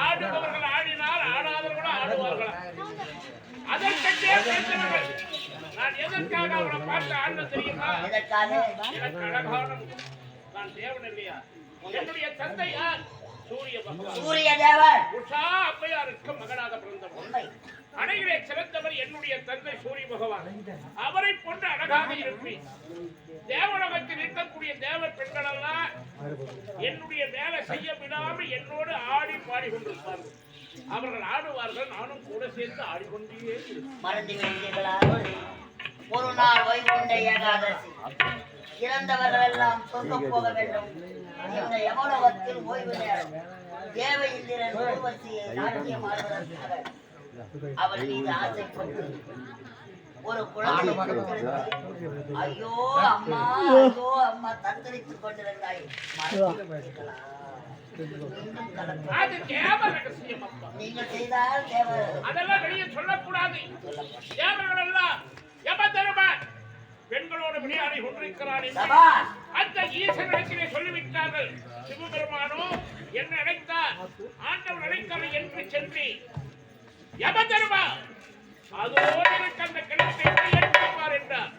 ஆடுபவர்கள் ஆடினால் ஆடாதவர்களும் ஆடுவார்கள். அதற்கே பேசினவர்கள். நான் எதற்காக அவனை பார்த்து ஆடுன தெரியுமா? எனக்கு அழகான நான் தேவன் இல்லையா? என்னுடைய தந்தை யார்? சூரிய பகவான், சூரிய தேவன். உஷா அம்மையாருக்கு மகனாக பிறந்தவர். அணைகளை சிறந்தவர் என்னுடைய தந்தை சூரிய பகவான். அவரை போன்று அழகாக இருப்பேன். தேவலோகத்தில் இருக்கக்கூடிய தேவ பெண்கள் எல்லாம் என்னுடைய வேலை செய்ய விடாமல் என்னோடு ஆடி பாடி கொண்டிருப்பார்கள். அவர்கள் ஆடுவார்கள், நானும் கூட சேர்ந்து ஆடிக்கொண்டே மறந்து வேண்டியர்களா? ஒரு நாள் வைகுண்ட ஏகாதசி, இறந்தவர்கள் எல்லாம் சொர்க்கம் போக வேண்டும். இந்த யமலோகத்தில் ஓய்வு நேரம். தேவ இந்திரன் ஊர்வசியை நாட்டியம் ஆடுவதற்காக அவர் மீது ஆசைப்பட்டு ஒரு குழந்தை ஐயோ அம்மா ஐயோ அம்மா தத்தளித்துக் கொண்டிருந்தாய். நீங்க செய்தால் தேவ அதெல்லாம் வெளியே சொல்லக்கூடாது. தேவர்கள் எல்லாம் யமதர்மன் பெண்களோடு விளையாடி கொண்டிருக்கிறார். அந்த ஈசனிடத்திலே சொல்லிவிட்டார்கள். சிவபெருமானோ என்ன நினைத்தார், ஆண்டவர் நினைத்தார் என்று சென்று யமதர்மா அதோடு இருக்க அந்த கிணத்தை எட்டிப்பார் என்றார்.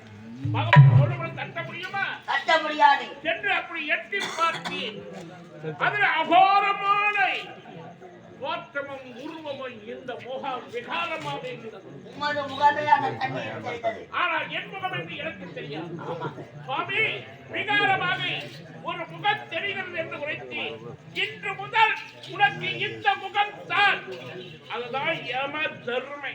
பகவான் ஒருவன் தட்ட முடியுமா? தட்ட முடியாது என்று அப்படி எட்டி பார்த்தேன். அதில் அகோரமான தோற்றமும் உருவமும் இந்த முகம் விகாரமாக இருந்தது. ஆனால் என் முகம் என்று எனக்கு தெரியாது. சுவாமி, விகாரமாக ஒரு முகம் தெரிகிறது என்று உரைத்து இன்று முதல் உனக்கு இந்த முகம் தான். அதுதான் யம தர்மை.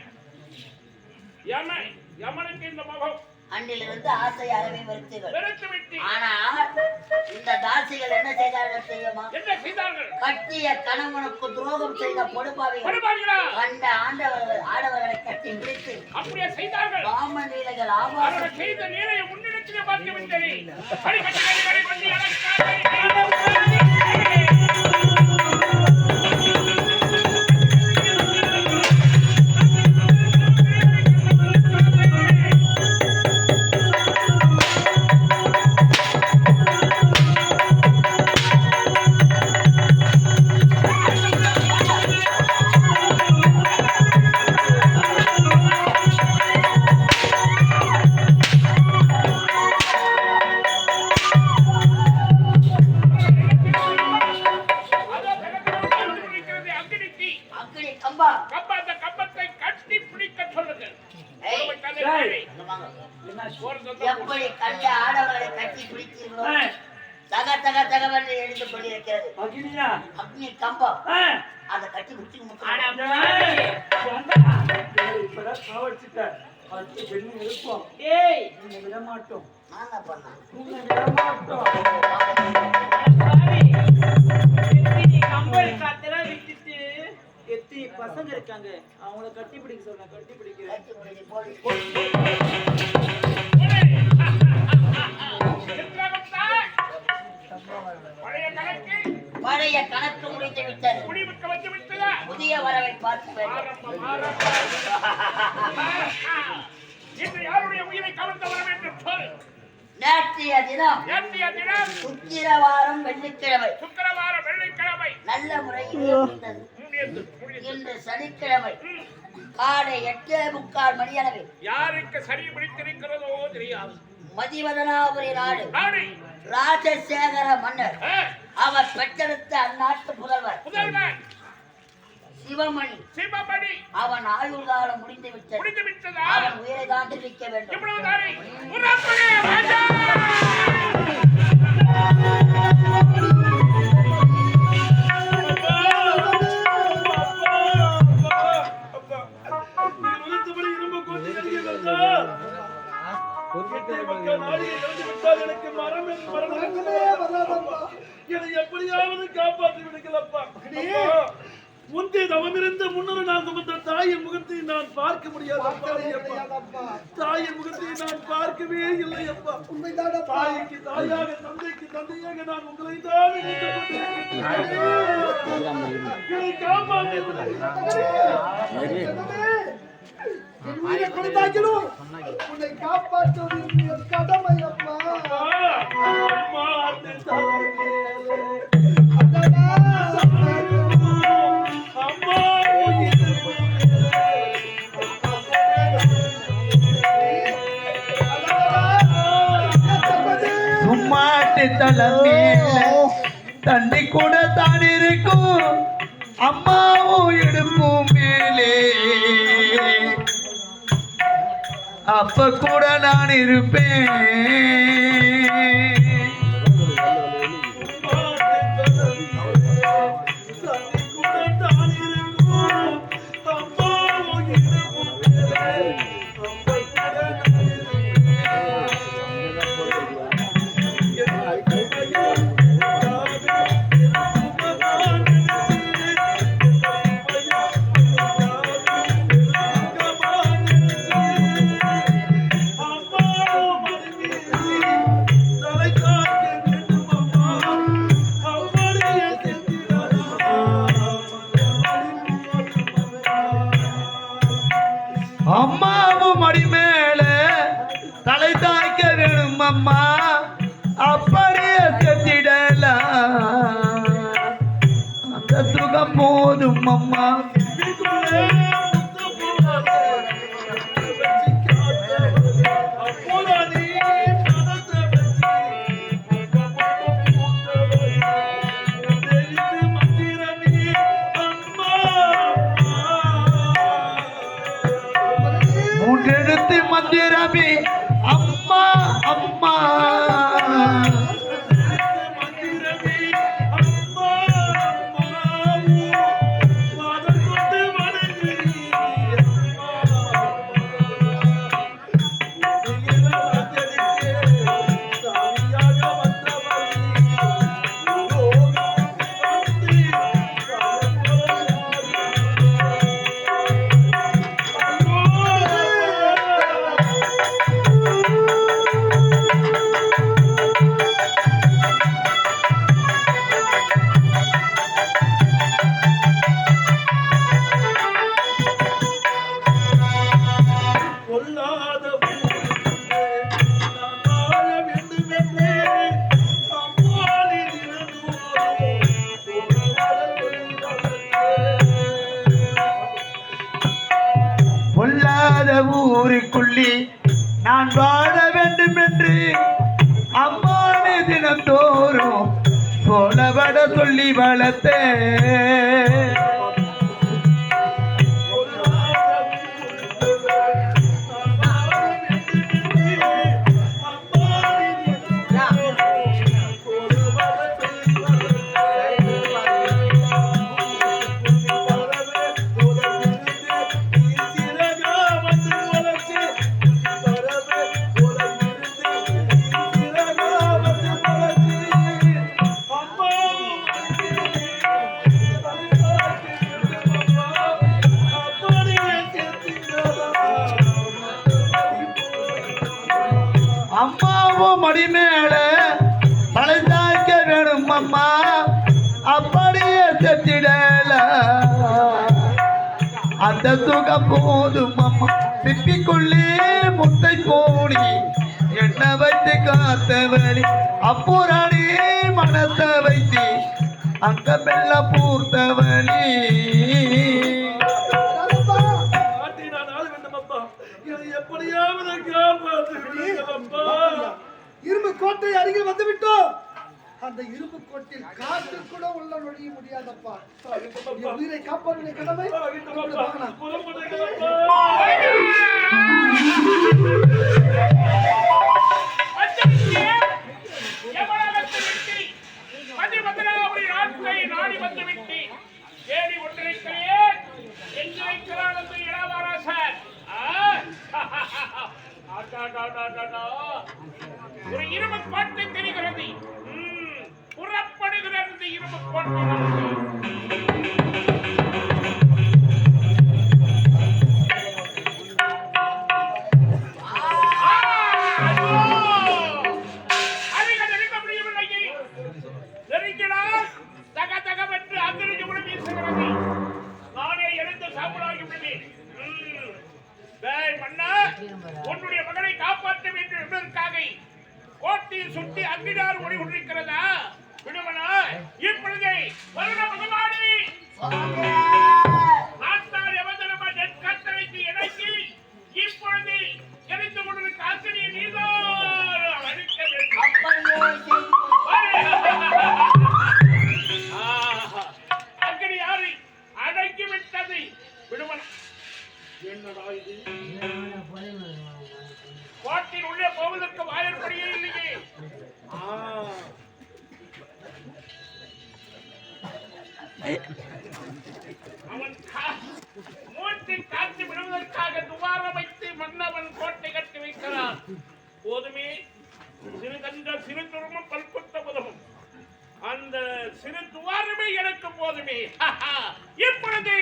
யமனுக்கு இந்த முகம். அன்றிலிருந்து ஆசை அறவே வெறுத்துவிட்டு. ஆனால் இந்த தாசிகள் என்ன செய்தார்கள் தெரியுமா? என்ன செய்தார்கள்? கட்டிய கணவனுக்கு துரோகம் செய்த பொடுபாவிகள் கண்ட ஆடவர்களை கட்டி பிடித்து அப்படியே செய்தார்கள். காம நீலைகள் ஆபாசம் செய்த நீலையை முன்னிடத்திலே பார்த்து விட்டேன். எப்படி கண்ட ஆடவர்களை கட்டி பிடித்தீர்களோ தக தக தகவல் எழுந்து கொண்டிருக்கிறது. அக்னி கம்பம் அதை கட்டி பிடிச்சு விட மாட்டோம். விட்டுட்டு எத்தனை பசங்க இருக்காங்க, அவங்கள கட்டி பிடிக்க சொல்ல. கட்டி பிடிக்கிறேன். பழைய கணக்கு முடித்து விட்டது. புதிய வரவை பார்க்க வேண்டும். யாருடைய உயிரை கவர்ந்து வர வேண்டும் சொல். நேற்றைய தினம் சுக்கிரவாரம் வெள்ளிக்கிழமை நல்ல முறையில் இன்று சனிக்கிழமை காலை 8:45 மணியளவில் யாருக்கு சரி பிடித்திருக்கிறதோ தெரியாது. மதிவதனாபுரி நாடு ராஜசேகர மன்னர் அவர் பெற்றெடுத்த அந்நாட்டு புதல்வர் சிவமணி அவன் ஆயுள் காலம் முடிந்து விட்டது. அவன் உயிரை தான் தெரிவிக்க வேண்டும். எப்படியாவது காப்பாற்றி விடுங்களப்பா. முந்தைய தவமிருந்த முன்னூறு நான் சுமந்த தாயின் முகத்தை நான் பார்க்க முடியாது. தாயின் முகத்தை நான் பார்க்கவே இல்லை அப்பா. தாய்க்கு தாயாக தந்தைக்கு தந்தையாக நான் உங்களை தான் காப்பாற்றுவது கடமை அப்பா. தண்ணி கூட தான் இருக்கும் அம்மாவும் இடுப்பும் மேலே அப்ப கூட நான் இருப்பேன். அம்மாவும் மடி மேல தலை தாய்க்க வேணும் அம்மா அப்படியே செத்திடலாம் அந்த சுகம் போதும் அம்மா. மூன்றெழுத்து மந்திரமே அம்மா அம்மா பொல்லாத ஊருக்குள்ளே நான் வாழ வேண்டும் என்று அம்மானே தினந்தோறும் போலவட சொல்லி வளர்த்தேன். அம்மாவும் மடி மேல தலை தாய்க்க வேணும் அம்மா அப்படியே செத்திடல அந்த சுகம் போதும் அம்மா. பிப்பிக்குள்ளே முட்டை போடி என்ன வைத்து காத்தவழி அப்புறானே மனத்தை வைத்து அங்க மெல்ல பூர்த்தவழி. இரும்பு கோட்டை அருகில் வந்து விட்டோம். அந்த இரும்பு கோட்டில் காற்று கூட உள்ள நுழைய முடியாதப்பா. உயிரை காப்பாற்ற கடமை. ஒரு இரும்பு கோட்டை தெரிகிறது. புறப்படுகிறது இரும்பு கோட்டை. உன்னுடைய மகனை காப்பாற்ற வேண்டும் என்பதற்காக கோட்டையில் சுட்டி அங்கிடார் ஒளி கொண்டிருக்கிறதா விடுமனா இப்பொழுது வருட பகவானி நாட்டார் எவதனமா நெற்கத்தனைக்கு இணைக்கி இப்பொழுது எரிந்து கொண்டிருக்க அக்னியை நீதான் அழிக்க வேண்டும். அவன் மூட்டை காத்து விடுவதற்காக துவாரம் வைத்து மன்னவன் கோட்டை கட்டி வைக்கிறான். போதுமே சிறுகண்ட சிறு துருமும் பல்புத்த உதவும் அந்த சிறு துவாரமே எனக்கு போதுமே. இப்பொழுது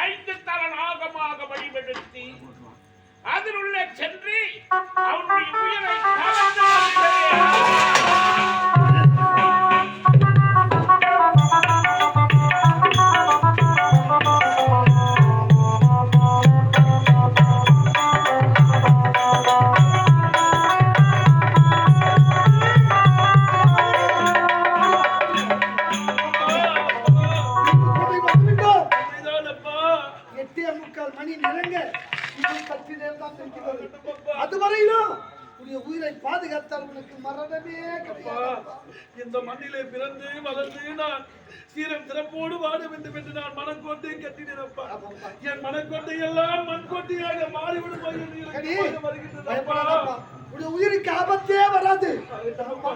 5 தல நாகமாக வழிபடுத்தி அதில் உள்ள சென்று அவனுடைய உயிரை கவர்ந்து அதுவரையிலும் உடைய உயிரை பாதுகாத்தால் உனக்கு மரணமே கிடையாது. இந்த மண்ணிலே பிறந்து வளர்ந்து நான் சீரம் சிறப்போடு வாழ வேண்டும் என்று நான் மனக்கோட்டை கட்டினப்பா. என் மனக்கோட்டை எல்லாம் மண்கோட்டையாக மாறிவிடும் வருகின்றன. உடைய உயிருக்கு ஆபத்தே வராது. அப்பா